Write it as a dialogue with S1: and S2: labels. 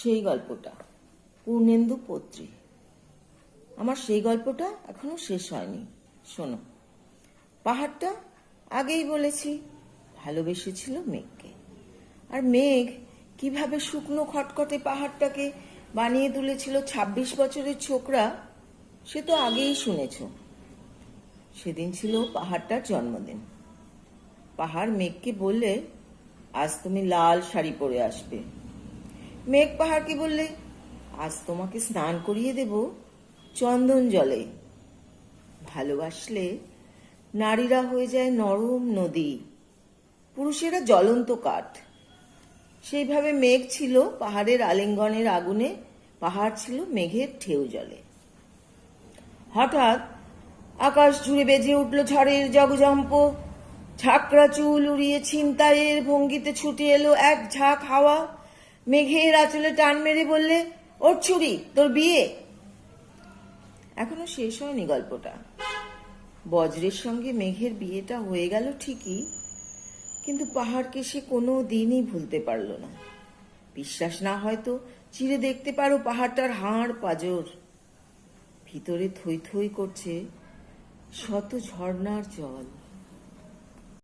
S1: সেই গল্পটা পূর্ণেন্দু পত্রী। আমার সেই গল্পটা এখনো শেষ হয়নি, শোনো। পাহাড়টা আগেই বলেছি ভালোবেসেছিল মেঘকে, আর মেঘ কিভাবে শুকনো খটখটে পাহাড়টাকে বানিয়ে তুলেছিল ২৬ বছরের ছোকরা, সে তো আগেই শুনেছ। সেদিন ছিল পাহাড়টার জন্মদিন। পাহাড় মেঘকে বললে, আজ তুমি লাল শাড়ি পরে আসবে। মেঘ পাহাড়কে বললে, আজ তোমাকে স্নান করিয়ে দেব চন্দন জলে। ভালোবাসলে নারীরা হয়ে যায় নরম নদী, পুরুষেরা জ্বলন্ত কাঠ। সেইভাবে মেঘ ছিল পাহাড়ের আলিঙ্গনের আগুনে, পাহাড় ছিল মেঘের ঢেউ জলে। হঠাৎ আকাশ জুড়ে বেজে উঠল ঝড়ের জগজম্প। ঝাঁকড়া চুল উড়িয়ে ছিনতাইয়ের ভঙ্গিতে ছুটে এলো এক ঝাঁক হাওয়া। মেঘের আঁচলে টান মেরে বললে, ওর ছুরি, তোর বিয়ে। এখনো শেষ হয়নি গল্পটা। বজ্রের সঙ্গে মেঘের বিয়েটা হয়ে গেল ঠিকই, কিন্তু পাহাড়কে সে কোনো দিনই ভুলতে পারল না। বিশ্বাস না হয়তো চিরে দেখতে পারো পাহাড়টার হাড় পাঁজর। ভিতরে থই থই করছে শত ঝর্ণার জল।